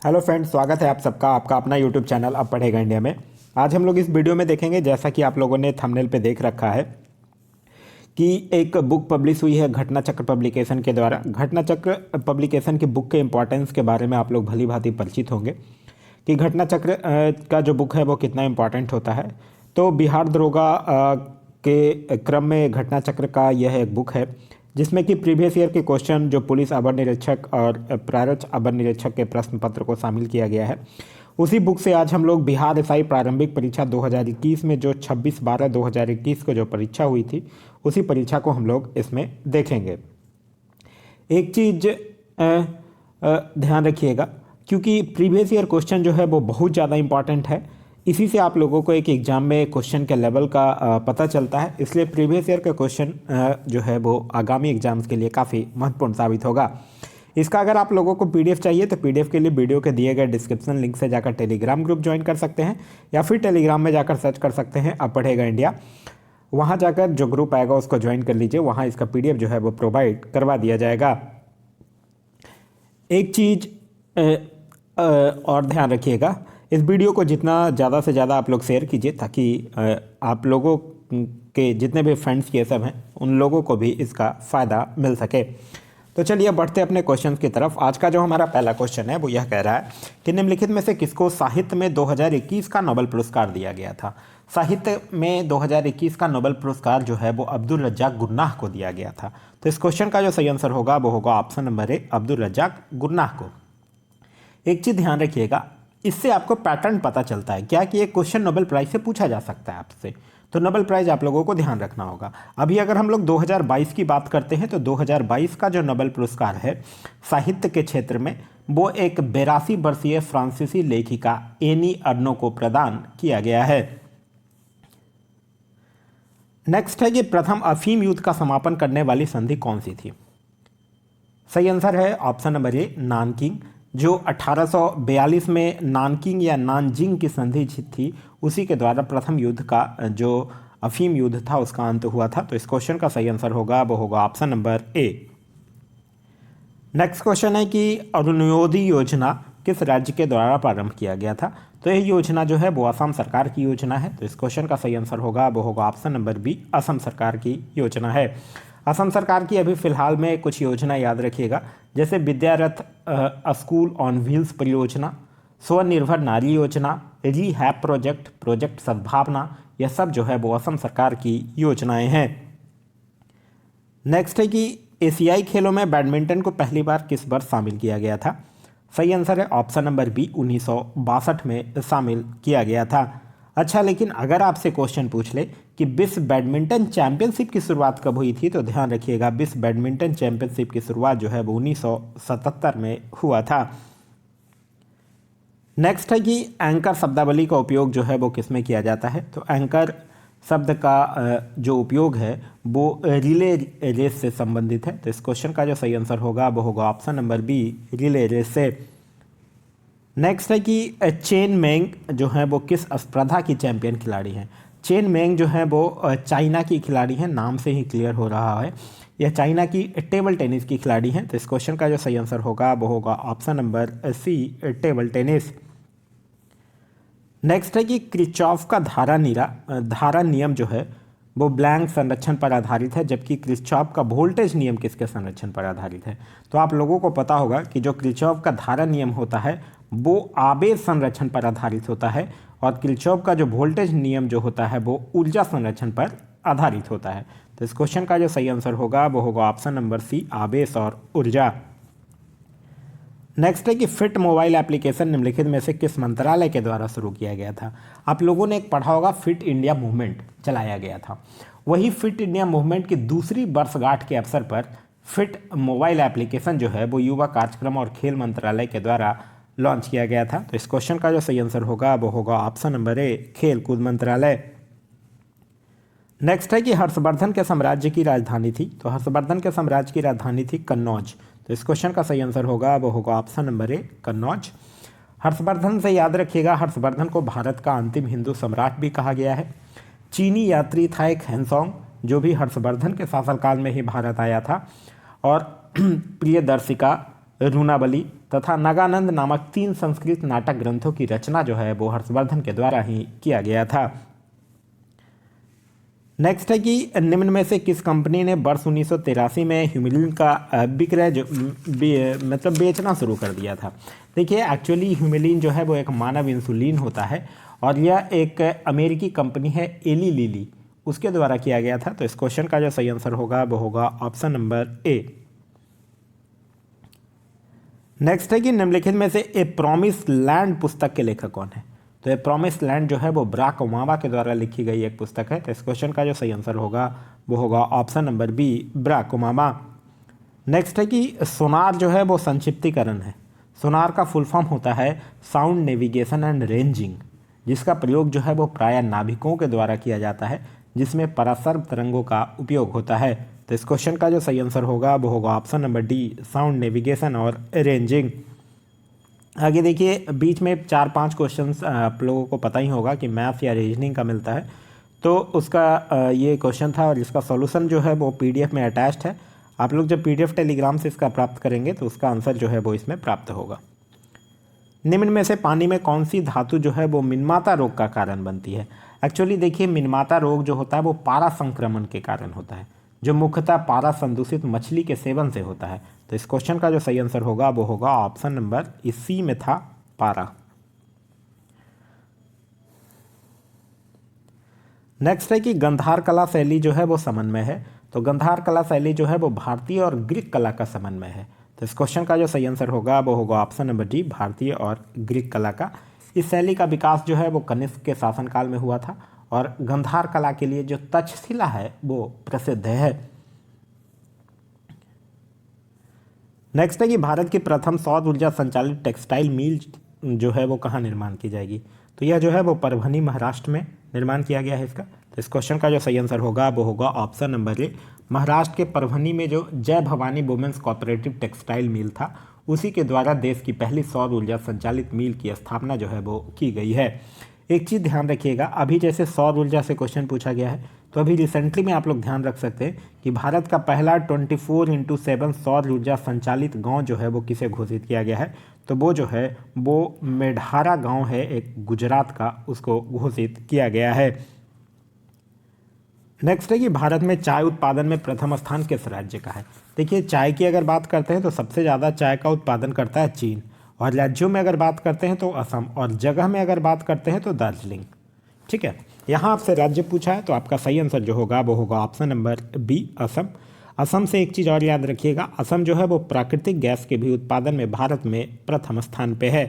Hello friends, स्वागत है आप सबका आपका अपना यूट्यूब चैनल अब पढ़ेगा इंडिया में। आज हम लोग इस वीडियो में देखेंगे, जैसा कि आप लोगों ने थंबनेल पे देख रखा है, कि एक बुक पब्लिश हुई है घटना चक्र पब्लिकेशन के द्वारा। घटना चक्र पब्लिकेशन की बुक के इम्पोर्टेंस के बारे में आप लोग भली भांति परिचित होंगे कि घटना चक्र का जो बुक है वो कितना इम्पॉर्टेंट होता है। तो बिहार दरोगा के क्रम में घटना चक्र का यह एक बुक है जिसमें कि प्रीवियस ईयर के क्वेश्चन जो पुलिस अवर निरीक्षक और प्रारक्षी अवर निरीक्षक के प्रश्न पत्र को शामिल किया गया है। उसी बुक से आज हम लोग बिहार एसआई प्रारंभिक परीक्षा 2021 में जो 26/12/2021 को जो परीक्षा हुई थी उसी परीक्षा को हम लोग इसमें देखेंगे। एक चीज़ ध्यान रखिएगा, क्योंकि प्रीवियस ईयर क्वेश्चन जो है वो बहुत ज़्यादा इंपॉर्टेंट है। इसी से आप लोगों को एक एग्ज़ाम में क्वेश्चन के लेवल का पता चलता है, इसलिए प्रीवियस ईयर का क्वेश्चन जो है वो आगामी एग्जाम्स के लिए काफ़ी महत्वपूर्ण साबित होगा। इसका अगर आप लोगों को पीडीएफ चाहिए तो पीडीएफ के लिए वीडियो के दिए गए डिस्क्रिप्शन लिंक से जाकर टेलीग्राम ग्रुप ज्वाइन कर सकते हैं, या फिर टेलीग्राम में जाकर सर्च कर सकते हैं अब पढ़ेगा इंडिया। वहाँ जाकर जो ग्रुप आएगा उसको ज्वाइन कर लीजिए, वहाँ इसका पीडीएफ जो है वो प्रोवाइड करवा दिया जाएगा। एक चीज़ और ध्यान रखिएगा, इस वीडियो को जितना ज़्यादा से ज़्यादा आप लोग शेयर कीजिए ताकि आप लोगों के जितने भी फ्रेंड्स ये सब हैं उन लोगों को भी इसका फ़ायदा मिल सके। तो चलिए बढ़ते अपने क्वेश्चन की तरफ। आज का जो हमारा पहला क्वेश्चन है वो यह कह रहा है कि निम्नलिखित में से किसको साहित्य में 2021 का नोबेल पुरस्कार दिया गया था। साहित्य में 2021 का नोबेल पुरस्कार जो है वो अब्दुल रज्जाक गुरनाह को दिया गया था। तो इस क्वेश्चन का जो सही आंसर होगा वो होगा option number A, Abdul Razak Gurnah को। एक चीज़ ध्यान रखिएगा, इससे आपको पैटर्न पता चलता है क्या कि एक क्वेश्चन नोबेल प्राइज़ से पूछा जा सकता है आपसे, तो नोबेल प्राइज़ आप लोगों को ध्यान रखना होगा। अभी अगर हम लोग 2022 की बात करते हैं तो 2022 का जो नोबेल पुरस्कार है साहित्य के क्षेत्र में वो एक 82 वर्षीय फ्रांसीसी लेखिका एनी अर्नो को प्रदान किया गया है। नेक्स्ट है कि प्रथम अफीम युद्ध का समापन करने वाली संधि कौन सी थी। सही आंसर है ऑप्शन नंबर ए, नानकिंग। जो 1842 में नानकिंग या नानजिंग की संधि थी उसी के द्वारा प्रथम युद्ध का जो अफीम युद्ध था उसका अंत हुआ था। तो इस क्वेश्चन का सही आंसर होगा वो होगा ऑप्शन नंबर ए। नेक्स्ट क्वेश्चन है कि अरुणोदय योजना किस राज्य के द्वारा प्रारंभ किया गया था। तो यह योजना जो है वो असम सरकार की योजना है। तो इस क्वेश्चन का सही आंसर होगा वो होगा ऑप्शन नंबर बी, असम सरकार की योजना है। असम सरकार की अभी फिलहाल में कुछ योजना याद रखिएगा, जैसे विद्यारथ स्कूल ऑन व्हील्स परियोजना, स्वनिर्भर नारी योजना, रीहैब प्रोजेक्ट, प्रोजेक्ट सद्भावना, यह सब जो है वो असम सरकार की योजनाएं हैं। नेक्स्ट है कि एशियाई खेलों में बैडमिंटन को पहली बार किस वर्ष शामिल किया गया था। सही आंसर है ऑप्शन नंबर बी, 1962 में शामिल किया गया था। अच्छा, लेकिन अगर आपसे क्वेश्चन पूछ ले कि विश्व बैडमिंटन चैंपियनशिप की शुरुआत कब हुई थी, तो ध्यान रखिएगा विश्व बैडमिंटन चैंपियनशिप की शुरुआत जो है वो 1977 में हुआ था। नेक्स्ट है कि एंकर शब्दावली का उपयोग जो है वो किस में किया जाता है। तो एंकर शब्द का जो उपयोग है वो रिले रेस से संबंधित है। तो इस क्वेश्चन का जो सही आंसर होगा वो होगा option number B, relay race से। नेक्स्ट है कि चेन मेंग जो है वो किस स्पर्धा की चैंपियन खिलाड़ी हैं। चेन मेंग जो है वो चाइना की खिलाड़ी हैं, नाम से ही क्लियर हो रहा है, यह चाइना की टेबल टेनिस की खिलाड़ी हैं। तो इस क्वेश्चन का जो सही आंसर होगा वो होगा option number C, table tennis. Next है कि किरचॉफ का धारा नियम जो है वो ब्लैंक संरक्षण पर आधारित है, जबकि किरचॉफ का वोल्टेज नियम किसके संरक्षण पर आधारित है। तो आप लोगों को पता होगा कि जो किरचॉफ का धारा नियम होता है वो आवेश संरक्षण पर आधारित होता है, और किरचॉफ का जो वोल्टेज नियम जो होता है वो ऊर्जा संरक्षण पर आधारित होता है। तो इस क्वेश्चन का जो सही आंसर होगा वो होगा ऑप्शन नंबर सी, आवेश और ऊर्जा। नेक्स्ट है कि फिट मोबाइल एप्लीकेशन निम्नलिखित में से किस मंत्रालय के द्वारा शुरू किया गया था। आप लोगों ने एक पढ़ा होगा फिट इंडिया मूवमेंट चलाया गया था, वही फिट इंडिया मूवमेंट की दूसरी वर्षगांठ के अवसर पर फिट मोबाइल एप्लीकेशन जो है वो युवा कार्यक्रम और खेल मंत्रालय के द्वारा लॉन्च किया गया था। तो इस क्वेश्चन का जो सही आंसर होगा वो होगा ऑप्शन नंबर ए, खेल कूद मंत्रालय। नेक्स्ट है कि हर्षवर्धन के साम्राज्य की राजधानी थी। तो हर्षवर्धन के साम्राज्य की राजधानी थी कन्नौज। तो इस क्वेश्चन का सही आंसर होगा वो होगा ऑप्शन नंबर ए, कन्नौज। हर्षवर्धन से याद रखिएगा, हर्षवर्धन को भारत का अंतिम हिंदू सम्राट भी कहा गया है। चीनी यात्री था एक हेनसोंग, जो भी हर्षवर्धन के शासनकाल में ही भारत आया था, और प्रियदर्शिका रूनावली तथा नगानंद नामक 3 संस्कृत नाटक ग्रंथों की रचना जो है वो हर्षवर्धन के द्वारा ही किया गया था। नेक्स्ट है कि निम्न में से किस कंपनी ने वर्ष 1983 में ह्यूमिलिन का विक्रय मतलब बेचना शुरू कर दिया था। देखिए एक्चुअली ह्यूमिलिन जो है वो एक मानव इंसुलिन होता है और यह एक अमेरिकी कंपनी है एली लिली, उसके द्वारा किया गया था। तो इस क्वेश्चन का जो सही आंसर होगा वो होगा ऑप्शन नंबर ए। नेक्स्ट है कि निम्नलिखित में से ए प्रॉमिस लैंड पुस्तक के लेखक कौन है। तो ये प्रॉमिस लैंड जो है वो बराक ओबामा के द्वारा लिखी गई एक पुस्तक है। तो इस क्वेश्चन का जो सही आंसर होगा वो होगा option number B, Barack Obama. Next है कि सोनार जो है वो संक्षिप्तीकरण है। सोनार का फुल फॉर्म होता है साउंड नेविगेशन एंड रेंजिंग, जिसका प्रयोग जो है वो प्रायः नाविकों के द्वारा किया जाता है, जिसमें परासर्व तरंगों का उपयोग होता है। तो इस क्वेश्चन का जो सही आंसर होगा वो होगा option number D, sound navigation और रेंजिंग। आगे देखिए बीच में 4-5 क्वेश्चंस आप लोगों को पता ही होगा कि मैथ या रीजनिंग का मिलता है, तो उसका ये क्वेश्चन था और इसका सॉल्यूशन जो है वो पीडीएफ में अटैच्ड है। आप लोग जब पीडीएफ टेलीग्राम से इसका प्राप्त करेंगे तो उसका आंसर जो है वो इसमें प्राप्त होगा। निम्न में से पानी में कौन सी धातु जो है वो मिनमाता रोग का कारण बनती है। एक्चुअली देखिए मिनमाता रोग जो होता है वो पारा संक्रमण के कारण होता है, जो मुख्यतः पारा संदूषित मछली के सेवन से होता है। तो इस क्वेश्चन का जो सही आंसर होगा वो होगा ऑप्शन नंबर इसी में था, पारा। नेक्स्ट है कि गंधार कला शैली जो है वो समन्वय है। तो गंधार कला शैली जो है वो भारतीय और ग्रीक कला का समन्वय है। तो इस क्वेश्चन का जो सही आंसर होगा वो होगा ऑप्शन नंबर डी, भारतीय और ग्रीक कला का। इस शैली का विकास जो है वो कनिष्क के शासनकाल में हुआ था और गंधार कला के लिए जो तक्षशिला है वो प्रसिद्ध है। नेक्स्ट है कि भारत की प्रथम सौर ऊर्जा संचालित टेक्सटाइल मिल जो है वो कहाँ निर्माण की जाएगी। तो यह जो है वो परभनी महाराष्ट्र में निर्माण किया गया है इसका। तो इस क्वेश्चन का जो सही आंसर होगा वो होगा ऑप्शन नंबर ए, महाराष्ट्र के परभनी में जो Jai Bhavani women's cooperative textile mill था, उसी के द्वारा देश की पहली सौर ऊर्जा संचालित मिल की स्थापना जो है वो की गई है। एक चीज़ ध्यान रखिएगा, अभी जैसे सौर ऊर्जा से क्वेश्चन पूछा गया है, तो अभी रिसेंटली में आप लोग ध्यान रख सकते हैं कि भारत का पहला 24/7 सौर ऊर्जा संचालित गांव जो है वो किसे घोषित किया गया है। तो वो जो है वो मेढारा गांव है एक गुजरात का, उसको घोषित किया गया है। नेक्स्ट है कि भारत में चाय उत्पादन में प्रथम स्थान किस राज्य का है। देखिए चाय की अगर बात करते हैं तो सबसे ज़्यादा चाय का उत्पादन करता है चीन, और राज्यों में अगर बात करते हैं तो असम, और जगह में अगर बात करते हैं तो दार्जिलिंग। ठीक है, यहाँ आपसे राज्य पूछा है तो आपका सही आंसर जो होगा वो होगा option number B, Assam. Assam से एक चीज़ और याद रखिएगा, असम जो है वो प्राकृतिक गैस के भी उत्पादन में भारत में प्रथम स्थान पे है।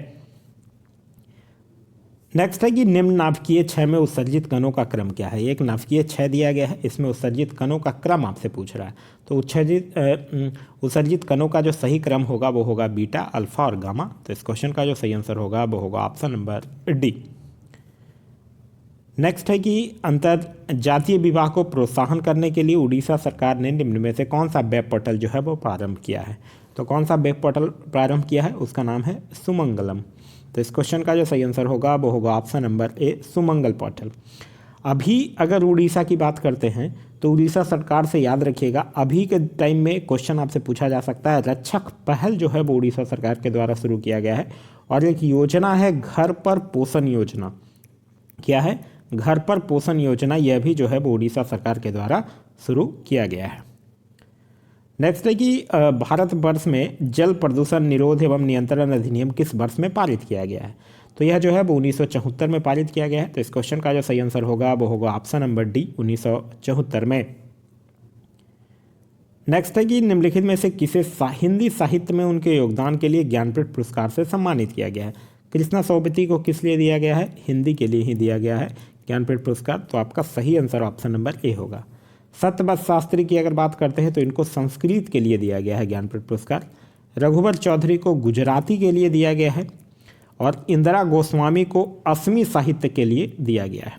नेक्स्ट है कि निम्न नाभिकीय क्षय में उत्सर्जित कणों का क्रम क्या है। एक नाभिकीय क्षय दिया गया है, इसमें उत्सर्जित कणों का क्रम आपसे पूछ रहा है। तो उत्सर्जित कणों का जो सही क्रम होगा वो होगा बीटा, अल्फा और गामा। तो इस क्वेश्चन का जो सही आंसर होगा वो होगा ऑप्शन नंबर डी। नेक्स्ट है कि अंतर जातीय विवाह को प्रोत्साहन करने के लिए उड़ीसा सरकार ने निम्न में से कौन सा वेब पोर्टल जो है वो प्रारंभ किया है। तो कौन सा वेब पोर्टल प्रारंभ किया है, उसका नाम है सुमंगलम। तो इस क्वेश्चन का जो सही आंसर होगा वो होगा ऑप्शन नंबर ए, सुमंगल पोर्टल। अभी अगर उड़ीसा की बात करते हैं तो उड़ीसा सरकार से याद रखिएगा, अभी के टाइम में क्वेश्चन आपसे पूछा जा सकता है, रक्षक पहल जो है वो उड़ीसा सरकार के द्वारा शुरू किया गया है, और एक योजना है घर पर पोषण योजना। क्या है, घर पर पोषण योजना, यह भी जो है वो उड़ीसा सरकार के द्वारा शुरू किया गया है। नेक्स्ट है कि भारतवर्ष में जल प्रदूषण निरोध एवं नियंत्रण अधिनियम किस वर्ष में पारित किया गया है। तो यह जो है वो 1974 में पारित किया गया है। तो इस क्वेश्चन का जो सही आंसर होगा वो होगा ऑप्शन नंबर डी, 1974 में। नेक्स्ट है कि निम्नलिखित में से किसे हिंदी साहित्य में उनके योगदान के लिए ज्ञानपीठ पुरस्कार से सम्मानित किया गया है। कृष्णा सौबती को किस लिए दिया गया है, हिंदी के लिए ही दिया गया है ज्ञानपीठ पुरस्कार। तो आपका सही आंसर ऑप्शन नंबर ए होगा। सत्यव्रत शास्त्री की अगर बात करते हैं तो इनको संस्कृत के लिए दिया गया है ज्ञानपीठ पुरस्कार। रघुवर चौधरी को गुजराती के लिए दिया गया है, और इंदिरा गोस्वामी को असमी साहित्य के लिए दिया गया है।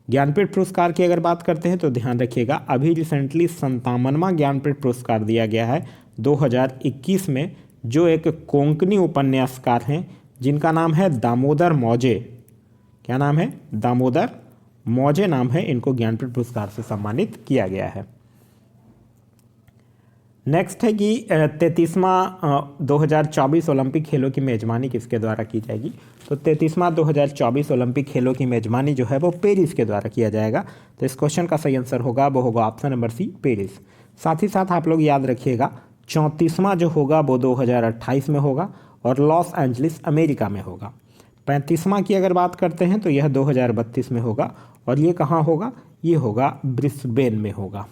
ज्ञानपीठ पुरस्कार की अगर बात करते हैं तो ध्यान रखिएगा, अभी रिसेंटली 57वां ज्ञानपीठ पुरस्कार दिया गया है 2021 में, जो एक कोंकणी उपन्यासकार हैं जिनका नाम है दामोदर मौजे। क्या नाम है, दामोदर मौजे नाम है, इनको ज्ञानपीठ पुरस्कार से सम्मानित किया गया है। नेक्स्ट है कि 33वां 2024 ओलंपिक खेलों की मेज़बानी किसके द्वारा की जाएगी। तो 33वां 2024 ओलंपिक खेलों की मेज़बानी जो है वो पेरिस के द्वारा किया जाएगा। तो इस क्वेश्चन का सही आंसर होगा वो होगा ऑप्शन नंबर सी, पेरिस। साथ ही साथ आप लोग याद रखिएगा 34वां जो होगा वो 2028 में होगा और लॉस एंजलिस अमेरिका में होगा। 35वां की अगर बात करते हैं तो यह 2032 में होगा और ये कहाँ होगा, ये होगा ब्रिस्बेन में होगा।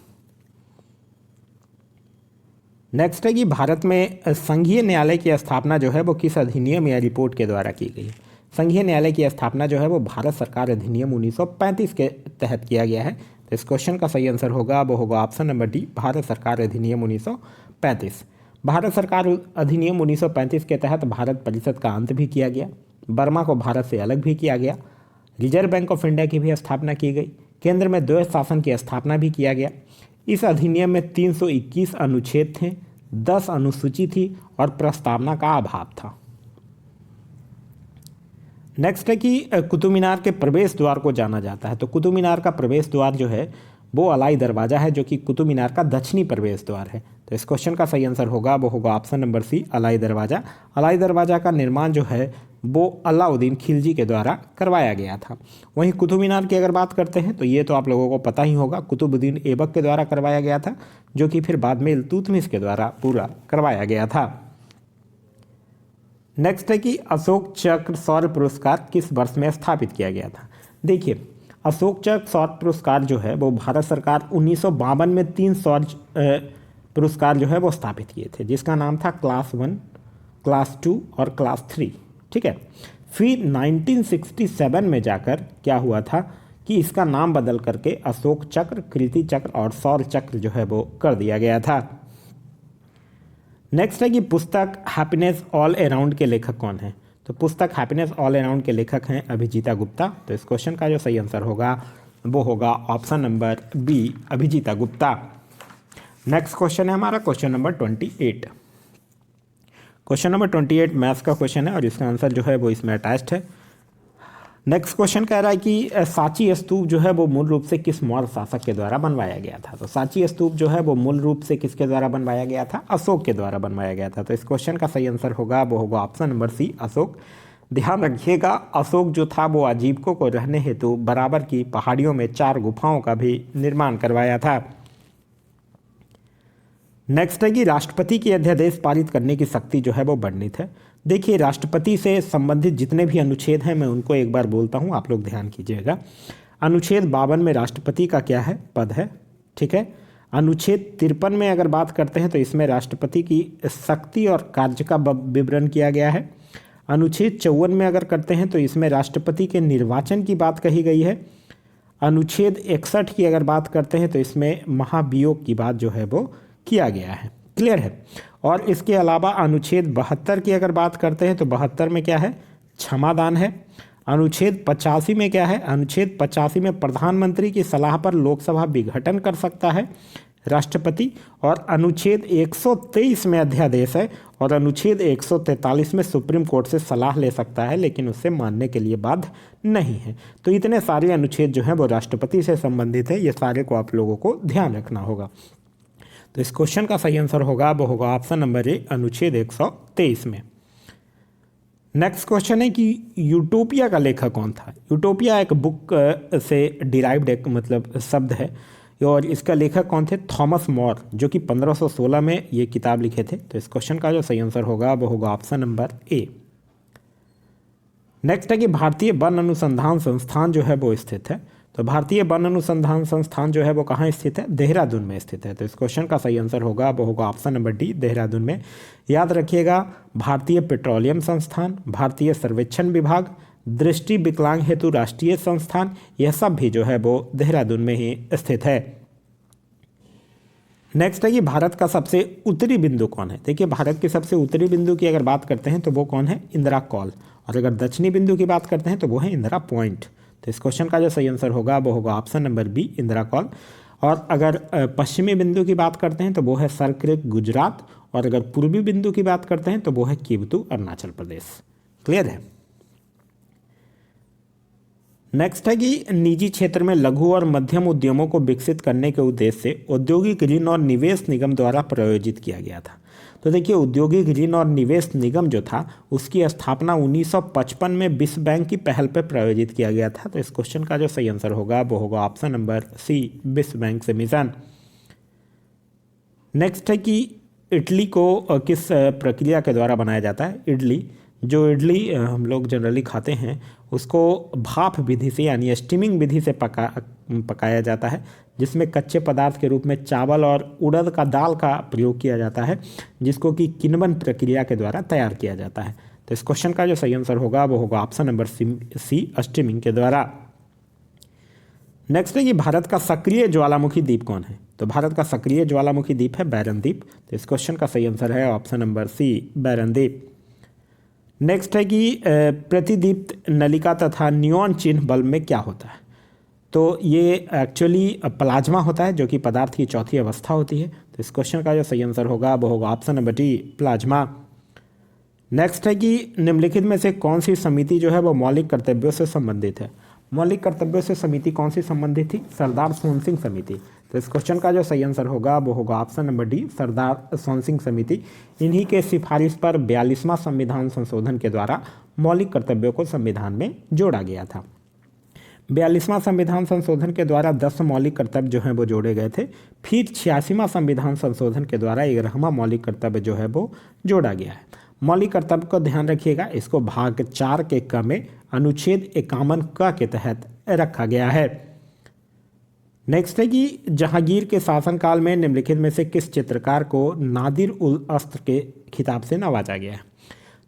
नेक्स्ट है कि भारत में संघीय न्यायालय की स्थापना जो है वो किस अधिनियम या रिपोर्ट के द्वारा की गई है। संघीय न्यायालय की स्थापना जो है वो भारत सरकार अधिनियम 1935 के तहत किया गया है। तो इस क्वेश्चन का सही आंसर होगा वो होगा ऑप्शन नंबर डी, भारत सरकार अधिनियम 1935। भारत सरकार अधिनियम 1935 के तहत भारत परिषद का अंत भी किया गया, बर्मा को भारत से अलग भी किया गया, रिजर्व बैंक ऑफ इंडिया की भी स्थापना की गई, केंद्र में द्वैध शासन की स्थापना भी किया गया। इस अधिनियम में 321 अनुच्छेद थे, 10 अनुसूची थी और प्रस्तावना का अभाव था। नेक्स्ट है कि कुतुब मीनार के प्रवेश द्वार को जाना जाता है। तो कुतुब मीनार का प्रवेश द्वार जो है वो अलाई दरवाज़ा है, जो कि कुतुब मीनार का दक्षिणी प्रवेश द्वार है। तो इस क्वेश्चन का सही आंसर होगा वो होगा ऑप्शन नंबर सी, अलाई दरवाज़ा। अलाई दरवाज़ा का निर्माण जो है वो अलाउद्दीन खिलजी के द्वारा करवाया गया था। वहीं कुतुब मीनार की अगर बात करते हैं तो ये तो आप लोगों को पता ही होगा, कुतुबुद्दीन ऐबक के द्वारा करवाया गया था, जो कि फिर बाद में इल्तुतमिश के द्वारा पूरा करवाया गया था। नेक्स्ट है कि अशोक चक्र शौर्य पुरस्कार किस वर्ष में स्थापित किया गया था। देखिए, अशोक चक्र शौर्य पुरस्कार जो है वो भारत सरकार 1952 में 3 शौर्य पुरस्कार जो है वो स्थापित किए थे, जिसका नाम था क्लास 1, क्लास 2 और क्लास 3। ठीक है। फिर 1967 में जाकर क्या हुआ था कि इसका नाम बदल करके अशोक चक्र, कीर्ति चक्र और शौर्य चक्र जो है वो कर दिया गया था। नेक्स्ट है कि पुस्तक हैप्पीनेस ऑल अराउंड के लेखक कौन है। तो पुस्तक हैप्पीनेस ऑल अराउंड के लेखक हैं अभिजीता गुप्ता। तो इस क्वेश्चन का जो सही आंसर होगा वो होगा option number B, Abhijita Gupta. Next question है हमारा question number 28। Question number 28 maths का क्वेश्चन है और इसका आंसर जो है वो इसमें अटैच्ड है। नेक्स्ट क्वेश्चन कह रहा है कि सांची स्तूप जो है वो मूल रूप से किस मौर्य शासक के द्वारा बनवाया गया था। तो सांची स्तूप जो है वो मूल रूप से किसके द्वारा बनवाया गया था, अशोक के द्वारा बनवाया गया था। तो इस क्वेश्चन का सही आंसर होगा वो होगा ऑप्शन नंबर सी, अशोक। ध्यान रखिएगा, अशोक जो था वो आजीविकों को रहने हेतु बराबर की पहाड़ियों में 4 गुफाओं का भी निर्माण करवाया था। नेक्स्ट है कि राष्ट्रपति की अध्यादेश पारित करने की शक्ति जो है वो वर्णित है। देखिए, राष्ट्रपति से संबंधित जितने भी अनुच्छेद हैं मैं उनको एक बार बोलता हूं, आप लोग ध्यान कीजिएगा। अनुच्छेद 52 में राष्ट्रपति का क्या है, पद है। ठीक है। अनुच्छेद 53 में अगर बात करते हैं तो इसमें राष्ट्रपति की शक्ति और कार्य का विवरण किया गया है। अनुच्छेद 54 में अगर करते हैं तो इसमें राष्ट्रपति के निर्वाचन की बात कही गई है। अनुच्छेद 61 की अगर बात करते हैं तो इसमें महाभियोग की बात जो है वो किया गया है। क्लियर है। और इसके अलावा अनुच्छेद 72 की अगर बात करते हैं तो 72 में क्या है, क्षमादान है। अनुच्छेद 85 में क्या है, अनुच्छेद 85 में प्रधानमंत्री की सलाह पर लोकसभा विघटन कर सकता है राष्ट्रपति। और अनुच्छेद 123 में अध्यादेश है और अनुच्छेद 143 में सुप्रीम कोर्ट से सलाह ले सकता है, लेकिन उससे मानने के लिए बाध्य नहीं है। तो इतने सारे अनुच्छेद जो हैं वो राष्ट्रपति से संबंधित है, ये सारे को आप लोगों को ध्यान रखना होगा। तो इस क्वेश्चन का सही आंसर होगा वो होगा ऑप्शन नंबर ए, अनुच्छेद 123 में। नेक्स्ट क्वेश्चन है कि यूटोपिया का लेखक कौन था। यूटोपिया एक बुक से डिराइव्ड एक मतलब शब्द है और इसका लेखक कौन थे, थॉमस मोर, जो कि 1516 में ये किताब लिखे थे। तो इस क्वेश्चन का जो सही आंसर होगा वो होगा ऑप्शन नंबर ए। नेक्स्ट है कि भारतीय वन अनुसंधान संस्थान जो है वो स्थित है। तो भारतीय वन अनुसंधान संस्थान जो है वो कहाँ स्थित है, देहरादून में स्थित है। तो इस क्वेश्चन का सही आंसर होगा वो होगा ऑप्शन नंबर डी, देहरादून में। याद रखिएगा, भारतीय पेट्रोलियम संस्थान, भारतीय सर्वेक्षण विभाग, दृष्टि विकलांग हेतु राष्ट्रीय संस्थान, यह सब भी जो है वो देहरादून में ही स्थित है। नेक्स्ट है कि भारत का सबसे उत्तरी बिंदु कौन है। देखिए, भारत के सबसे उत्तरी बिंदु की अगर बात करते हैं तो वो कौन है, इंदिरा कॉल। और अगर दक्षिणी बिंदु की बात करते हैं तो वो है इंदिरा पॉइंट। तो इस क्वेश्चन का जो सही आंसर होगा वो होगा option number B, Indira Col. और अगर पश्चिमी बिंदु की बात करते हैं तो वो है सरक्रेक, गुजरात। और अगर पूर्वी बिंदु की बात करते हैं तो वो है कीवतु, अरुणाचल प्रदेश। क्लियर है। नेक्स्ट है कि निजी क्षेत्र में लघु और मध्यम उद्यमों को विकसित करने के उद्देश्य से औद्योगिक ऋण और निवेश निगम द्वारा प्रायोजित किया गया था। तो देखिए, औद्योगिक ऋण और निवेश निगम जो था उसकी स्थापना 1955 में विश्व बैंक की पहल पर प्रायोजित किया गया था। तो इस क्वेश्चन का जो सही आंसर होगा वो होगा ऑप्शन नंबर सी, विश्व बैंक से मिशन। नेक्स्ट है कि इडली को किस प्रक्रिया के द्वारा बनाया जाता है। जो इडली हम लोग जनरली खाते हैं उसको भाप विधि से यानी स्टीमिंग विधि से पकाया जाता है, जिसमें कच्चे पदार्थ के रूप में चावल और उड़द का दाल का प्रयोग किया जाता है, जिसको कि किण्वन प्रक्रिया के द्वारा तैयार किया जाता है। तो इस क्वेश्चन का जो सही आंसर होगा वो होगा ऑप्शन नंबर सी, स्टीमिंग के द्वारा। नेक्स्ट है कि भारत का सक्रिय ज्वालामुखी द्वीप कौन है। तो भारत का सक्रिय ज्वालामुखी द्वीप है बैरन द्वीप। तो इस क्वेश्चन का सही आंसर है ऑप्शन नंबर सी, बैरन द्वीप। नेक्स्ट है कि प्रतिदीप्त नलिका तथा नियॉन चिन्ह बल्ब में क्या होता है। तो ये एक्चुअली प्लाज्मा होता है, जो कि पदार्थ की चौथी अवस्था होती है। तो इस क्वेश्चन का जो सही आंसर होगा वो होगा option number D, plasma. Next है कि निम्नलिखित में से कौन सी समिति जो है वो मौलिक कर्तव्यों से संबंधित है। मौलिक कर्तव्यों से समिति कौन सी संबंधित थी? सरदार सोन सिंह समिति। तो इस क्वेश्चन का जो सही आंसर होगा वो होगा ऑप्शन नंबर डी, सरदार सोन सिंह समिति। इन्हीं के सिफारिश पर 42वां संविधान संशोधन के द्वारा मौलिक कर्तव्यों को संविधान में जोड़ा गया था। 42वां संविधान संशोधन के द्वारा 10 मौलिक कर्तव्य जो हैं वो जोड़े गए थे। फिर 86वां संविधान संशोधन के द्वारा 11वां मौलिक कर्तव्य जो है वो जोड़ा गया है। मौलिक कर्तव्य को ध्यान रखिएगा, इसको भाग 4 के क में अनुच्छेद 51 क के तहत रखा गया है। नेक्स्ट है कि जहांगीर के शासनकाल में निम्नलिखित में से किस चित्रकार को नादिर उल अस्त्र के खिताब से नवाजा गया है।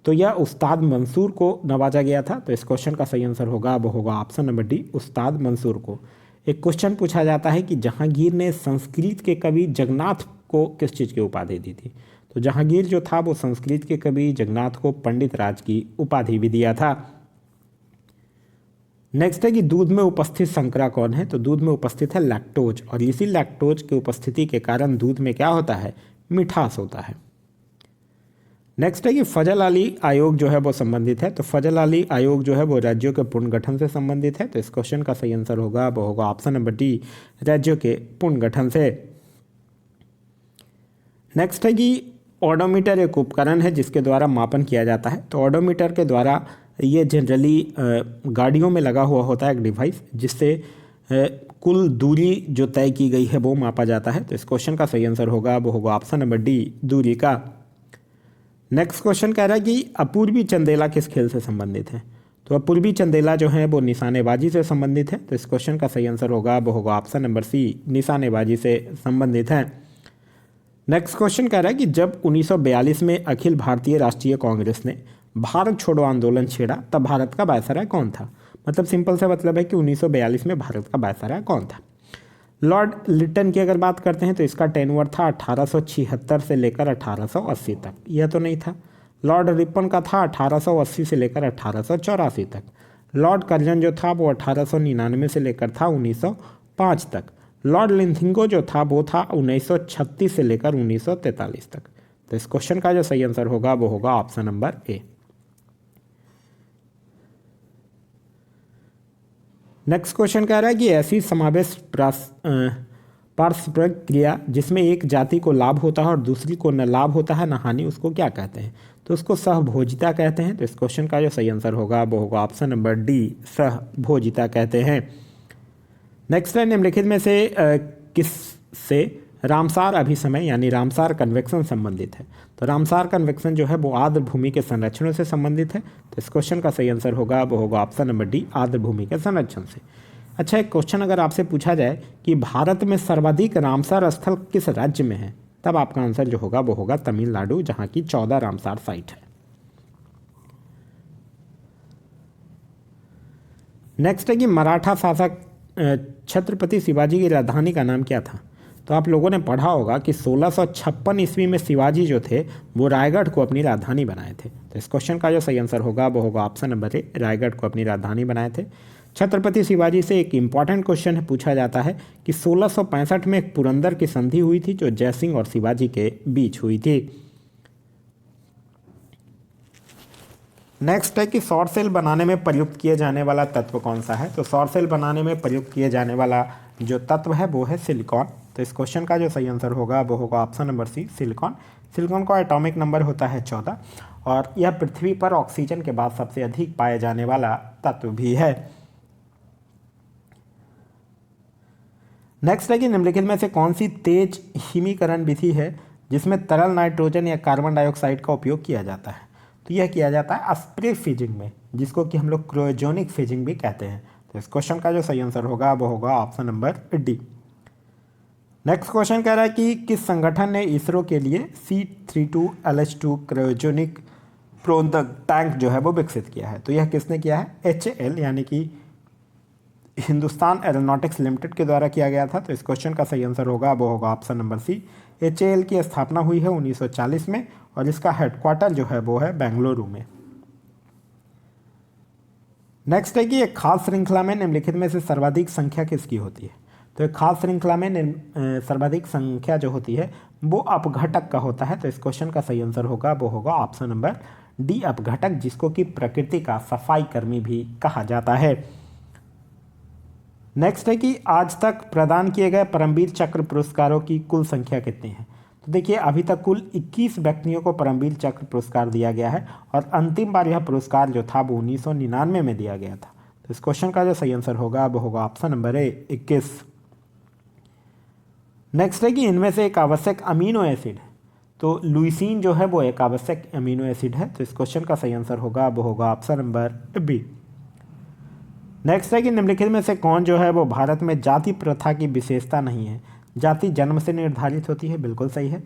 तो यह उस्ताद मंसूर को नवाजा गया था। तो इस क्वेश्चन का सही आंसर होगा वो होगा ऑप्शन नंबर डी, उस्ताद मंसूर को। एक क्वेश्चन पूछा जाता है कि जहांगीर ने संस्कृत के कवि जगन्नाथ को किस चीज़ की उपाधि दी थी। तो जहांगीर जो था वो संस्कृत के कवि जगन्नाथ को पंडित राज की उपाधि भी दिया था। नेक्स्ट है कि दूध में उपस्थित संकरा कौन है। तो दूध में उपस्थित है लैक्टोज, और इसी लैक्टोज की उपस्थिति के कारण दूध में क्या होता है? मिठास होता है। नेक्स्ट है कि फजल अली आयोग जो है वो संबंधित है। तो फजल अली आयोग जो है वो राज्यों के पुनर्गठन से संबंधित है। तो इस क्वेश्चन का सही आंसर होगा वो होगा ऑप्शन नंबर डी, राज्यों के पुनर्गठन से। नेक्स्ट है कि ओडोमीटर एक उपकरण है जिसके द्वारा मापन किया जाता है। तो ओडोमीटर के द्वारा ये जनरली गाड़ियों में लगा हुआ होता है एक डिवाइस, जिससे कुल दूरी जो तय की गई है वो मापा जाता है। तो इस क्वेश्चन का सही आंसर होगा वो होगा ऑप्शन नंबर डी, दूरी का। नेक्स्ट क्वेश्चन कह रहा है कि अपूर्वी चंदेला किस खेल से संबंधित है। तो अपूर्वी चंदेला जो है वो निशानेबाजी से संबंधित है। तो इस क्वेश्चन का सही आंसर होगा वो होगा ऑप्शन नंबर सी, निशानेबाजी से संबंधित है। नेक्स्ट क्वेश्चन कह रहा है कि जब 1942 में अखिल भारतीय राष्ट्रीय कांग्रेस ने भारत छोड़ो आंदोलन छेड़ा तब भारत का वायसराय कौन था। मतलब सिंपल सा मतलब है कि 1942 में भारत का वायसराय कौन था। लॉर्ड लिटन की अगर बात करते हैं तो इसका टेन्योर था 1876 से लेकर 1880 तक। यह तो नहीं था। लॉर्ड रिपन का था 1880 से लेकर 1884 तक। लॉर्ड कर्जन जो था वो 1899 से लेकर था 1905 तक। लॉर्ड लिंथिंगो जो था वो था 1936 से लेकर 1943 तक। तो इस क्वेश्चन का जो सही आंसर होगा वो होगा ऑप्शन नंबर ए। नेक्स्ट क्वेश्चन कह रहा है कि ऐसी समावेश पारस्परिक क्रिया जिसमें एक जाति को लाभ होता है और दूसरी को न लाभ होता है न हानि, उसको क्या कहते हैं। तो उसको सहभोजिता कहते हैं। तो इस क्वेश्चन का जो सही आंसर होगा वो होगा ऑप्शन नंबर डी, सहभोजिता कहते हैं। नेक्स्ट है निम्नलिखित में से किस से रामसार अभिसमय यानी रामसार कन्वेक्शन संबंधित है। तो रामसार कन्वेक्शन जो है वो आर्द्र भूमि के संरक्षणों से संबंधित है। तो इस क्वेश्चन का सही आंसर होगा वो होगा ऑप्शन नंबर डी, आर्द्र भूमि के संरक्षण से। अच्छा, एक क्वेश्चन अगर आपसे पूछा जाए कि भारत में सर्वाधिक रामसार स्थल किस राज्य में है, तब आपका आंसर जो होगा वो होगा तमिलनाडु, जहाँ की 14 रामसार साइट है। नेक्स्ट है कि मराठा शासक छत्रपति शिवाजी की राजधानी का नाम क्या था। तो आप लोगों ने पढ़ा होगा कि 1656 ईस्वी में शिवाजी जो थे वो रायगढ़ को अपनी राजधानी बनाए थे। तो इस क्वेश्चन का जो सही आंसर होगा वो होगा ऑप्शन नंबर ए, रायगढ़ को अपनी राजधानी बनाए थे। छत्रपति शिवाजी से एक इम्पॉर्टेंट क्वेश्चन पूछा जाता है कि 1665 में एक पुरंदर की संधि हुई थी जो जयसिंह और शिवाजी के बीच हुई थी। नेक्स्ट है कि सौर सेल बनाने में प्रयुक्त किए जाने वाला तत्व कौन सा है। तो सौर सेल बनाने में प्रयुक्त किए जाने वाला जो तत्व है वो है सिलिकॉन। तो इस क्वेश्चन का जो सही आंसर होगा वो होगा option number C, silicon. Silicon का एटॉमिक नंबर होता है 14 और यह पृथ्वी पर ऑक्सीजन के बाद सबसे अधिक पाए जाने वाला तत्व भी है। नेक्स्ट है कि निम्नलिखित में से कौन सी तेज हिमीकरण विधि है जिसमें तरल नाइट्रोजन या कार्बन डाइऑक्साइड का उपयोग किया जाता है। तो यह किया जाता है स्प्रे फिजिंग में, जिसको कि हम लोग क्रायोजेनिक फिजिंग भी कहते हैं। तो इस क्वेश्चन का जो सही आंसर होगा वो होगा option number D. Next question कह रहा है कि किस संगठन ने इसरो के लिए C32LH2 क्रायोजेनिक प्रोंदक टैंक जो है वो विकसित किया है। तो यह किसने किया है, HAL यानी कि हिंदुस्तान एरोनॉटिक्स लिमिटेड के द्वारा किया गया था। तो इस क्वेश्चन का सही आंसर होगा वो होगा ऑप्शन नंबर सी। HAL की स्थापना हुई है 1940 में और इसका हेडक्वार्टर जो है वो है बेंगलुरु में। नेक्स्ट है कि एक खास श्रृंखला में निम्नलिखित में से सर्वाधिक संख्या किसकी होती है। तो एक खास श्रृंखला में सर्वाधिक संख्या जो होती है वो अपघटक का होता है। तो इस क्वेश्चन का सही आंसर होगा वो होगा ऑप्शन नंबर डी, अपघटक, जिसको कि प्रकृति का सफाई कर्मी भी कहा जाता है। नेक्स्ट है कि आज तक प्रदान किए गए परमवीर चक्र पुरस्कारों की कुल संख्या कितनी है। तो देखिए अभी तक कुल 21 व्यक्तियों को परमवीर चक्र पुरस्कार दिया गया है और अंतिम बार यह पुरस्कार जो था वो 1999 में दिया गया था। तो इस क्वेश्चन का जो सही आंसर होगा वो होगा ऑप्शन नंबर ए, 21। नेक्स्ट है कि इनमें से एक आवश्यक अमीनो एसिड है। तो लुइसिन जो है वो एक आवश्यक अमीनो एसिड है। तो इस क्वेश्चन का सही आंसर होगा वो होगा ऑप्शन नंबर बी। नेक्स्ट है कि निम्नलिखित में से कौन जो है वो भारत में जाति प्रथा की विशेषता नहीं है। जाति जन्म से निर्धारित होती है, बिल्कुल सही है।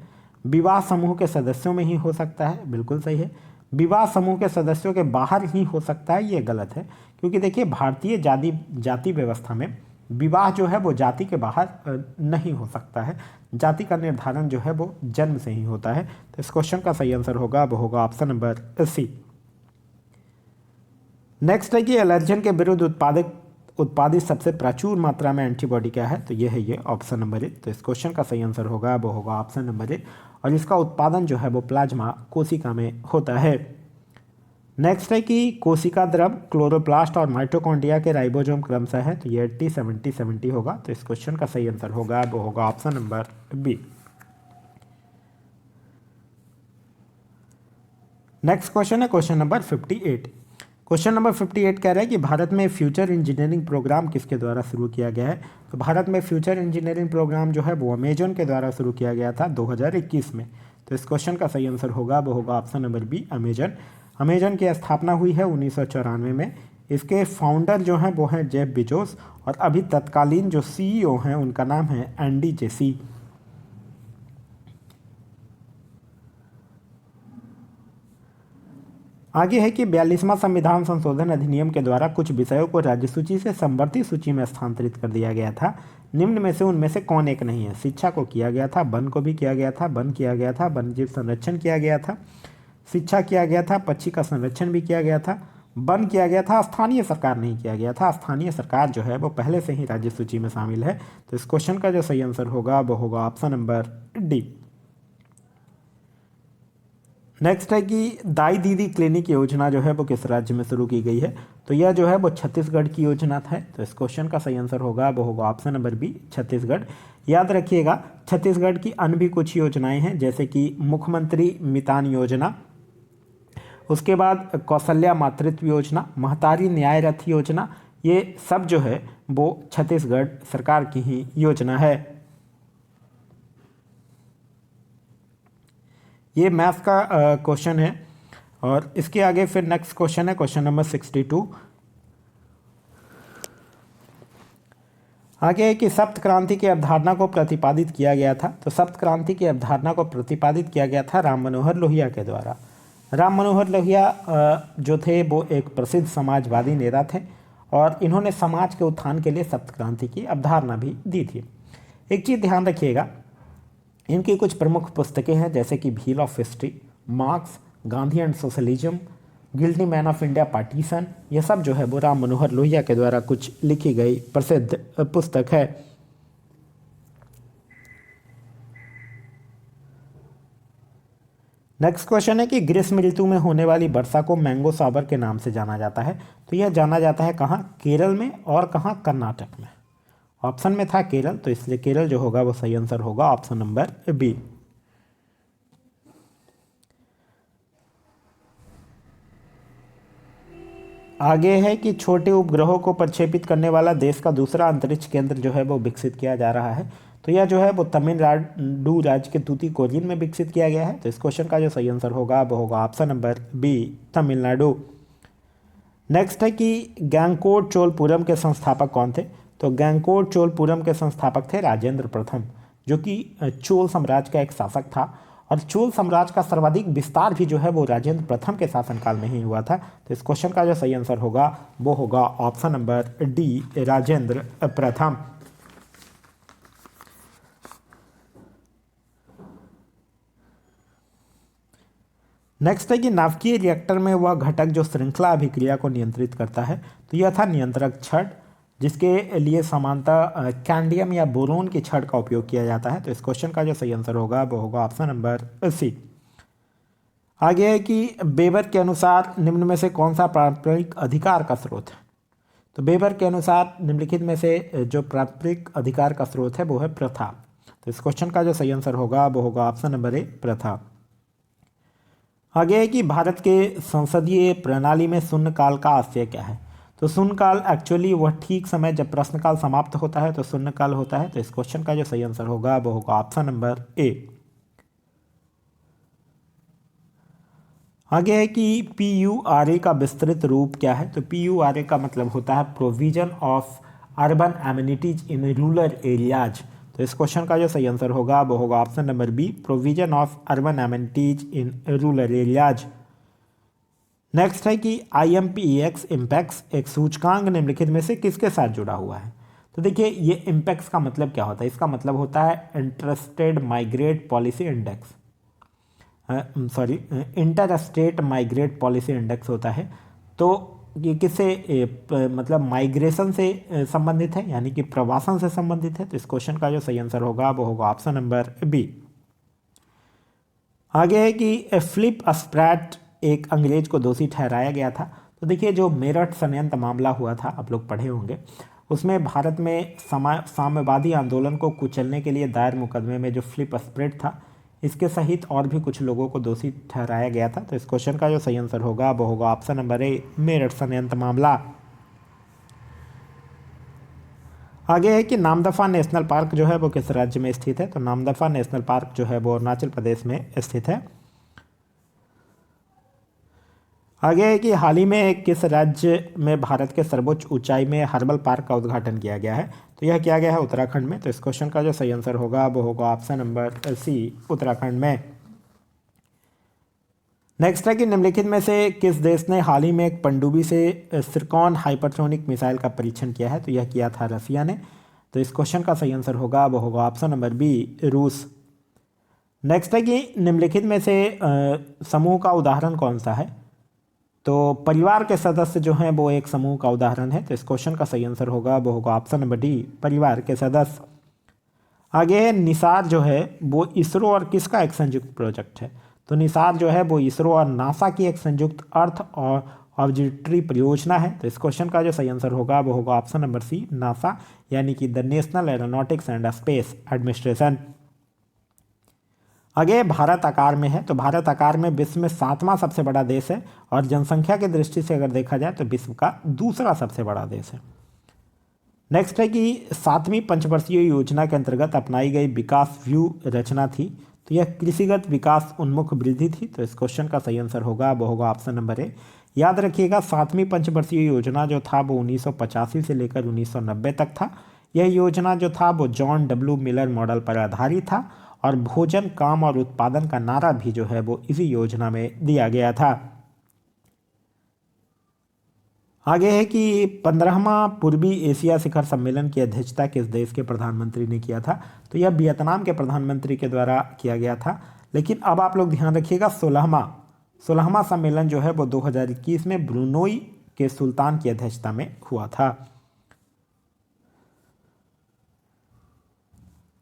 विवाह समूह के सदस्यों में ही हो सकता है, बिल्कुल सही है। विवाह समूह के सदस्यों के बाहर ही हो सकता है, ये गलत है। क्योंकि देखिए भारतीय जाति व्यवस्था में विवाह जो है वो जाति के बाहर नहीं हो सकता है। जाति का निर्धारण जो है वो जन्म से ही होता है। तो इस क्वेश्चन का सही आंसर होगा वो होगा ऑप्शन नंबर सी। नेक्स्ट है कि एलर्जन के विरुद्ध उत्पादित सबसे प्रचुर मात्रा में एंटीबॉडी क्या है। तो ये है ये ऑप्शन नंबर ए। तो इस क्वेश्चन का सही आंसर होगा वो होगा ऑप्शन नंबर ए और इसका उत्पादन जो है वो प्लाज्मा कोशिका में होता है। नेक्स्ट है कि कोशिका द्रव, क्लोरोप्लास्ट और माइटोकॉन्ड्रिया के राइबोसोम क्रमशः है। तो ये 80 70 70 होगा। तो इस क्वेश्चन का सही आंसर होगा वो होगा option number B. Next question है क्वेश्चन नंबर 58। क्वेश्चन नंबर 58 कह रहा है कि भारत में फ्यूचर इंजीनियरिंग प्रोग्राम किसके द्वारा शुरू किया गया है। तो भारत में फ्यूचर इंजीनियरिंग प्रोग्राम जो है वो अमेजन के द्वारा शुरू किया गया था 2021 में। तो इस क्वेश्चन का सही आंसर होगा वो होगा option number B, Amazon. Amazon की स्थापना हुई है 1994 में। इसके फाउंडर जो हैं वो हैं जेफ बेजोस और अभी तत्कालीन जो CEO हैं उनका नाम है एंडी जेसी। आगे है कि 42वां संविधान संशोधन अधिनियम के द्वारा कुछ विषयों को राज्य सूची से समवर्ती सूची में स्थानांतरित कर दिया गया था। निम्न में से उनमें से कौन एक नहीं है। शिक्षा को किया गया था, वन को भी किया गया था, वन किया गया था, वन्यजीव संरक्षण किया गया था, शिक्षा किया गया था, पक्षी का संरक्षण भी किया गया था, वन किया गया था, स्थानीय सरकार नहीं किया गया था। स्थानीय सरकार जो है वो पहले से ही राज्य सूची में शामिल है। तो इस क्वेश्चन का जो सही आंसर होगा वो होगा ऑप्शन नंबर डी। नेक्स्ट है कि दाई दीदी क्लिनिक योजना जो है वो किस राज्य में शुरू की गई है। तो यह जो है वो छत्तीसगढ़ की योजना है। तो इस क्वेश्चन का सही आंसर होगा वो होगा ऑप्शन नंबर बी, छत्तीसगढ़। याद रखिएगा छत्तीसगढ़ की अन्य भी कुछ योजनाएं हैं जैसे कि मुख्यमंत्री मितान योजना, उसके बाद कौशल्या मातृत्व योजना, महतारी न्याय रथ योजना, ये सब जो है वो छत्तीसगढ़ सरकार की ही योजना है। ये मैथ का क्वेश्चन है और इसके आगे फिर नेक्स्ट क्वेश्चन है क्वेश्चन नंबर 62। आगे है कि सप्त क्रांति की अवधारणा को प्रतिपादित किया गया था। तो सप्त क्रांति की अवधारणा को प्रतिपादित किया गया था राम मनोहर लोहिया के द्वारा। राम मनोहर लोहिया जो थे वो एक प्रसिद्ध समाजवादी नेता थे और इन्होंने समाज के उत्थान के लिए सप्त क्रांति की अवधारणा भी दी थी। एक चीज़ ध्यान रखिएगा, इनकी कुछ प्रमुख पुस्तकें हैं जैसे कि wheel of history, marks, Gandhi and socialism, guilty man of India, partition, ये सब जो है वो राम मनोहर लोहिया के द्वारा कुछ लिखी गई प्रसिद्ध पुस्तक है। नेक्स्ट क्वेश्चन है कि ग्रीष्म ऋतु में होने वाली वर्षा को मैंगो साबर के नाम से जाना जाता है। तो यह जाना जाता है कहाँ? केरल में और कहाँ? कर्नाटक में। ऑप्शन में था केरल, तो इसलिए केरल जो होगा वो सही आंसर होगा ऑप्शन नंबर बी। आगे है कि छोटे उपग्रहों को प्रक्षेपित करने वाला देश का दूसरा अंतरिक्ष केंद्र जो है वो विकसित किया जा रहा है। तो यह जो है वो तमिलनाडु राज्य के तूतीकोरिन में विकसित किया गया है। तो इस क्वेश्चन का जो सही आंसर होगा वो होगा option number B, Tamil Nadu. Next है कि गंगकोट चोलपुरम के संस्थापक कौन थे? तो गंगकोट चोलपुरम के संस्थापक थे राजेंद्र प्रथम, जो कि चोल साम्राज्य का एक शासक था। और चोल साम्राज्य का सर्वाधिक विस्तार भी जो है वो राजेंद्र प्रथम के शासनकाल में ही हुआ था। तो इस क्वेश्चन का जो सही आंसर होगा वो होगा ऑप्शन नंबर डी, राजेंद्र प्रथम। नेक्स्ट है कि नाभिकीय रिएक्टर में वह घटक जो श्रृंखला अभिक्रिया को नियंत्रित करता है। तो यह था नियंत्रक छड़, जिसके लिए सामान्यतः कैंडियम या बोरोन की छड़ का उपयोग किया जाता है। तो इस क्वेश्चन का जो सही आंसर होगा वो होगा ऑप्शन नंबर सी। आगे है कि वेबर के अनुसार निम्न में से कौन सा पारंपरिक अधिकार का स्रोत है? तो वेबर के अनुसार निम्नलिखित में से जो पारंपरिक अधिकार का स्रोत है वो है प्रथा। तो इस क्वेश्चन का जो सही आंसर होगा वो होगा ऑप्शन नंबर ए, प्रथा। आगे है कि भारत के संसदीय प्रणाली में शून्यकाल का आशय क्या है? तो शून्यकाल एक्चुअली वह ठीक समय जब प्रश्नकाल समाप्त होता है तो शून्यकाल होता है। तो इस क्वेश्चन का जो सही आंसर होगा वो होगा ऑप्शन नंबर ए। आगे है कि PURA का विस्तृत रूप क्या है? तो PURA का मतलब होता है provision of urban amenities in rural areas. तो इस क्वेश्चन का जो सही आंसर होगा वो होगा option number B, provision of urban amenities in rural areas. Next है कि IMPEX इम्पैक्स एक सूचकांक निम्नलिखित में से किसके साथ जुड़ा हुआ है? तो देखिए ये इम्पैक्स का मतलब क्या होता है? इसका मतलब होता है interstate migrate policy index, sorry inter state migrate policy index होता है। तो ये किससे मतलब माइग्रेशन से संबंधित है, यानी कि प्रवासन से संबंधित है। तो इस क्वेश्चन का जो सही आंसर होगा वो होगा ऑप्शन नंबर बी। आगे है कि फिलिप स्प्रैट एक अंग्रेज को दोषी ठहराया गया था। तो देखिए जो मेरठ संयंत्र मामला हुआ था, आप लोग पढ़े होंगे, उसमें भारत में साम्यवादी आंदोलन को कुचलने के लिए दायर मुकदमे में जो फिलिप स्प्रैट था, इसके सहित और भी कुछ लोगों को दोषी ठहराया गया था। तो इस क्वेश्चन का जो सही आंसर होगा वो होगा ऑप्शन नंबर ए, मेरठ संयंत्र मामला। आगे है कि नामदफा नेशनल पार्क जो है वो किस राज्य में स्थित है? तो नामदफा नेशनल पार्क जो है वो अरुणाचल प्रदेश में स्थित है। आगे है कि हाल ही में किस राज्य में भारत के सर्वोच्च ऊंचाई में हर्बल पार्क का उद्घाटन किया गया है? तो यह किया गया है उत्तराखंड में। तो इस क्वेश्चन का जो सही आंसर होगा वो होगा ऑप्शन नंबर सी, उत्तराखंड में। नेक्स्ट है कि निम्नलिखित में से किस देश ने हाल ही में एक पनडुब्बी से सिरकॉन हाइपरसोनिक मिसाइल का परीक्षण किया है? तो यह किया था रसिया ने। तो इस क्वेश्चन का सही आंसर होगा वो होगा ऑप्शन नंबर बी, रूस। नेक्स्ट है कि निम्नलिखित में से समूह का उदाहरण कौन सा है? तो परिवार के सदस्य जो हैं वो एक समूह का उदाहरण है। तो इस क्वेश्चन का सही आंसर होगा वो होगा ऑप्शन नंबर डी, परिवार के सदस्य। आगे है निसार जो है वो इसरो और किसका एक संयुक्त प्रोजेक्ट है? तो निसार जो है वो इसरो और नासा की एक संयुक्त अर्थ और ऑब्जर्वेटरी परियोजना है। तो इस क्वेश्चन का जो सही आंसर होगा वो होगा ऑप्शन नंबर सी, नासा, यानी कि the national aeronautics and space administration. आगे भारत आकार में है। तो भारत आकार में विश्व में 7वां सबसे बड़ा देश है और जनसंख्या की दृष्टि से अगर देखा जाए तो विश्व का दूसरा सबसे बड़ा देश है। नेक्स्ट है कि 7वीं पंचवर्षीय योजना के अंतर्गत अपनाई गई विकास व्यू रचना थी। तो यह कृषिगत विकास उन्मुख वृद्धि थी। तो इस क्वेश्चन का सही आंसर होगा वो होगा ऑप्शन नंबर ए। याद रखिएगा 7वीं पंचवर्षीय योजना जो था वो 1985 से लेकर 1990 तक था। यह योजना जो था वो जॉन डब्ल्यू मिलर मॉडल पर आधारित था और भोजन, काम और उत्पादन का नारा भी जो है वो इसी योजना में दिया गया था। आगे है कि 15वां पूर्वी एशिया शिखर सम्मेलन की अध्यक्षता किस देश के प्रधानमंत्री ने किया था? तो यह वियतनाम के प्रधानमंत्री के द्वारा किया गया था। लेकिन अब आप लोग ध्यान रखिएगा 16वां सम्मेलन जो है वो 2021 में ब्रुनोई के सुल्तान की अध्यक्षता में हुआ था।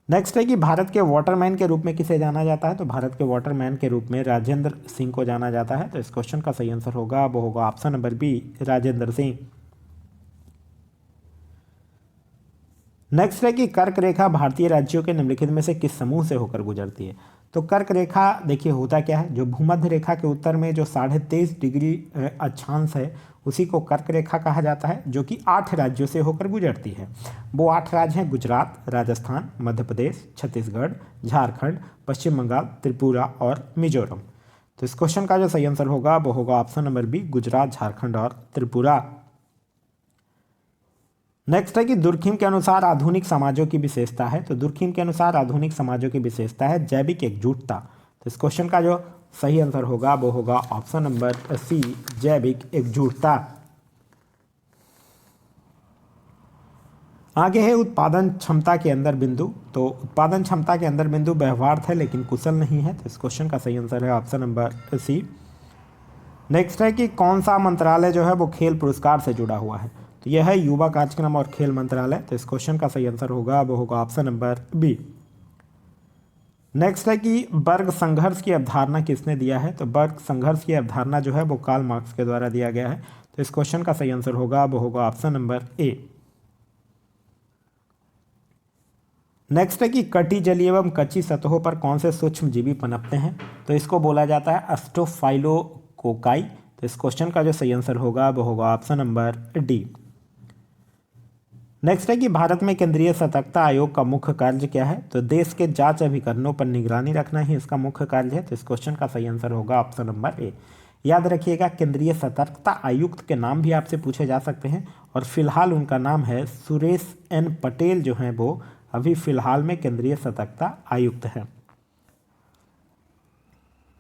नेक्स्ट है कि भारत के वाटरमैन के रूप में किसे जाना जाता है, तो भारत के वाटरमैन के रूप में राजेंद्र सिंह को जाना जाता है। तो इस क्वेश्चन का सही आंसर होगा वो होगा option number B, Rajendra Singh. Next है कि कर्क रेखा भारतीय राज्यों के निम्नलिखित में से किस समूह से होकर गुजरती है। तो कर्क रेखा देखिए होता क्या है, जो भूमध्य रेखा के उत्तर में जो 23.5 डिग्री अक्षांश है उसी को कर्क रेखा कहा जाता है, जो कि 8 राज्यों से होकर गुजरती है। वो 8 राज्य हैं गुजरात, राजस्थान, मध्य प्रदेश, छत्तीसगढ़, झारखंड, पश्चिम बंगाल, त्रिपुरा और मिजोरम। तो इस क्वेश्चन का जो सही आंसर होगा वो होगा option number B, Gujarat, Jharkhand और त्रिपुरा। नेक्स्ट है कि दुर्खिम के अनुसार आधुनिक समाजों की विशेषता है। तो दुर्खिम के अनुसार आधुनिक समाजों की विशेषता है जैविक एकजुटता। तो इस क्वेश्चन का जो सही आंसर होगा वो होगा ऑप्शन नंबर सी, जैविक एकजुटता। आगे है उत्पादन क्षमता के अंदर बिंदु। तो उत्पादन क्षमता के अंदर बिंदु व्यवहार्थ है लेकिन कुशल नहीं है। तो इस क्वेश्चन का सही आंसर है ऑप्शन नंबर सी। नेक्स्ट है कि कौन सा मंत्रालय जो है वो खेल पुरस्कार से जुड़ा हुआ है। तो यह है युवा कार्यक्रम और खेल मंत्रालय। तो इस क्वेश्चन का सही आंसर होगा वो होगा ऑप्शन नंबर बी। नेक्स्ट है कि वर्ग संघर्ष की अवधारणा किसने दिया है। तो वर्ग संघर्ष की अवधारणा जो है वो कार्ल मार्क्स के द्वारा दिया गया है। तो इस क्वेश्चन का सही आंसर होगा वो होगा ऑप्शन नंबर ए। नेक्स्ट है कि कटी जलीय एवं कच्ची सतहों पर कौन से सूक्ष्म जीवी पनपते हैं। तो इसको बोला जाता है अस्टोफाइलोकोकाई। तो इस क्वेश्चन का जो सही आंसर होगा वो होगा ऑप्शन नंबर डी। नेक्स्ट है कि भारत में केंद्रीय सतर्कता आयोग का मुख्य कार्य क्या है। तो देश के जांच अभिकरणों पर निगरानी रखना ही इसका मुख्य कार्य है। तो इस क्वेश्चन का सही आंसर होगा ऑप्शन नंबर ए। याद रखिएगा केंद्रीय सतर्कता आयुक्त के नाम भी आपसे पूछे जा सकते हैं और फिलहाल उनका नाम है सुरेश एन पटेल, जो हैं वो अभी फिलहाल में केंद्रीय सतर्कता आयुक्त हैं।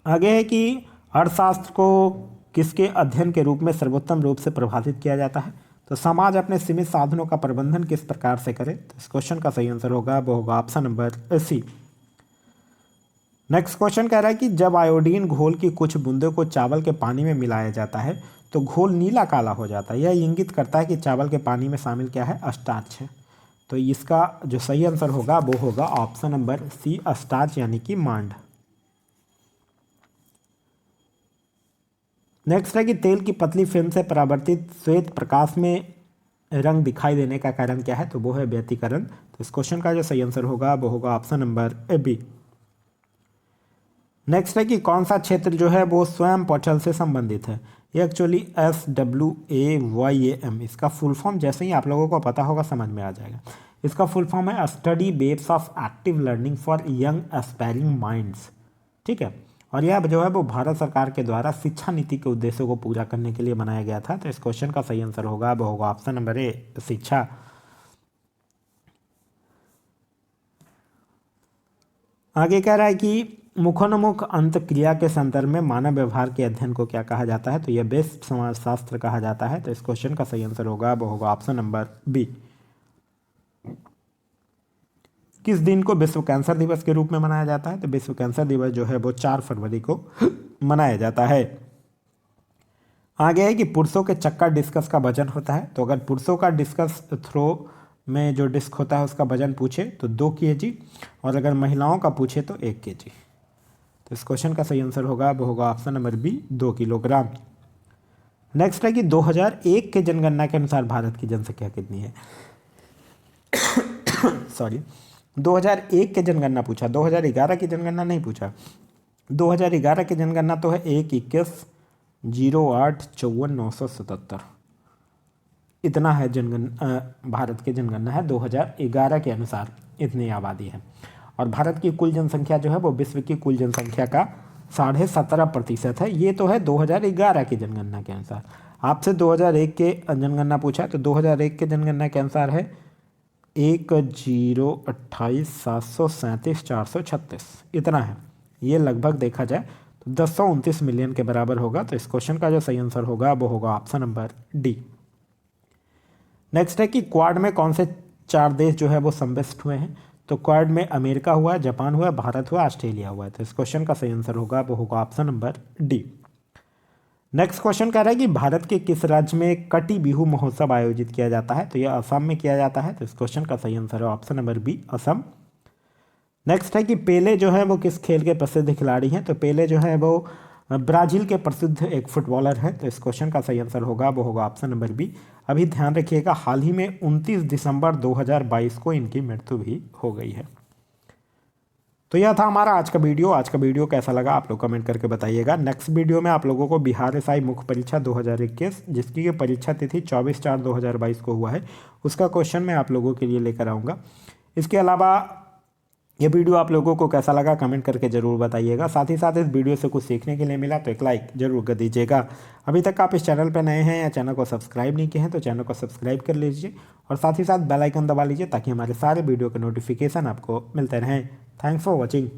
आगे है कि अर्थशास्त्र को किसके अध्ययन के रूप में सर्वोत्तम रूप से प्रभावित किया जाता है। तो समाज अपने सीमित साधनों का प्रबंधन किस प्रकार से करे। तो इस क्वेश्चन का सही आंसर होगा वो होगा option number C. Next question कह रहा है कि जब आयोडीन घोल की कुछ बूंदों को चावल के पानी में मिलाया जाता है तो घोल नीला काला हो जाता है। यह इंगित करता है कि चावल के पानी में शामिल क्या है, स्टार्च है। तो इसका जो सही आंसर होगा वो होगा ऑप्शन नंबर सी, स्टार्च यानी कि मांड। नेक्स्ट है कि तेल की पतली फिल्म से परावर्तित श्वेत प्रकाश में रंग दिखाई देने का कारण क्या है। तो वो है व्यतिकरण। तो इस क्वेश्चन का जो सही आंसर होगा वो होगा ऑप्शन नंबर बी। नेक्स्ट है कि कौन सा क्षेत्र जो है वो स्वयं पटल से संबंधित है। ये एक्चुअली SWAYAM, इसका फुल फॉर्म जैसे ही आप लोगों को पता होगा समझ में आ जाएगा। इसका फुल फॉर्म है study based of active learning for young aspiring minds. ठीक है, और यह जो है वो भारत सरकार के द्वारा शिक्षा नीति के उद्देश्यों को पूरा करने के लिए बनाया गया था। तो इस क्वेश्चन का सही आंसर होगा वो होगा ऑप्शन नंबर ए, शिक्षा। आगे कह रहा है कि मुखोन्मुख अंतक्रिया के संदर्भ में मानव व्यवहार के अध्ययन को क्या कहा जाता है। तो यह बेस्ट समाजशास्त्र कहा जाता है। तो इस क्वेश्चन का सही आंसर होगा वो होगा ऑप्शन नंबर बी। किस दिन को विश्व कैंसर दिवस के रूप में मनाया जाता है। तो विश्व कैंसर दिवस जो है वो 4 फरवरी को मनाया जाता है। आगे है कि पुरुषों के चक्का डिस्कस का वजन होता है। तो अगर पुरुषों का डिस्कस थ्रो में जो डिस्क होता है उसका वजन पूछे तो 2 kg, और अगर महिलाओं का पूछे तो 1 kg। तो इस क्वेश्चन का सही आंसर होगा वो होगा option number B, 2 kilogram. Next है कि 2001 के जनगणना के अनुसार भारत की जनसंख्या कितनी है। सॉरी, 2001 के जनगणना पूछा, 2011 की जनगणना नहीं पूछा। 2011 की जनगणना तो है 1/21/08/54/977। इतना है भारत की जनगणना है 2011 के अनुसार, इतनी आबादी है। और भारत की कुल जनसंख्या जो है वो विश्व की कुल जनसंख्या का 17.5% है। ये तो है 2011 की जनगणना के अनुसार। आपसे 2001 के जनगणना पूछा तो 2001 के जनगणना के अनुसार है 1,028,737,436, इतना है। ये लगभग देखा जाए तो 1029 मिलियन के बराबर होगा। तो इस क्वेश्चन का जो सही आंसर होगा वो होगा ऑप्शन नंबर डी। नेक्स्ट है कि क्वाड में कौन से 4 देश जो है वो सम्मिलित हुए हैं। तो क्वाड में अमेरिका हुआ, जापान हुआ, भारत हुआ, ऑस्ट्रेलिया हुआ है। तो इस क्वेश्चन का सही आंसर होगा वो होगा option number D. Next question कह रहा है कि भारत के किस राज्य में कटी बिहू महोत्सव आयोजित किया जाता है। तो यह असम में किया जाता है। तो इस क्वेश्चन का सही आंसर है option number B, Assam. Next है कि पेले जो है वो किस खेल के प्रसिद्ध खिलाड़ी हैं। तो पेले जो है वो ब्राज़ील के प्रसिद्ध एक फुटबॉलर है। तो इस क्वेश्चन का सही आंसर होगा वो होगा ऑप्शन नंबर बी। अभी ध्यान रखिएगा, हाल ही में 29 दिसंबर 2022 को इनकी मृत्यु भी हो गई है। तो यह था हमारा आज का वीडियो। आज का वीडियो कैसा लगा आप लोग कमेंट करके बताइएगा। नेक्स्ट वीडियो में आप लोगों को बिहार एसआई मुख्य परीक्षा 2021 जिसकी ये परीक्षा तिथि 24/4/2022 को हुआ है, उसका क्वेश्चन मैं आप लोगों के लिए लेकर आऊँगा। इसके अलावा ये वीडियो आप लोगों को कैसा लगा कमेंट करके ज़रूर बताइएगा। साथ ही साथ इस वीडियो से कुछ सीखने के लिए मिला तो एक लाइक ज़रूर कर दीजिएगा। अभी तक आप इस चैनल पर नए हैं या चैनल को सब्सक्राइब नहीं किए हैं तो चैनल को सब्सक्राइब कर लीजिए और साथ ही साथ बेल आइकन दबा लीजिए ताकि हमारे सारे वीडियो के नोटिफिकेशन आपको मिलते रहें। Thanks for watching.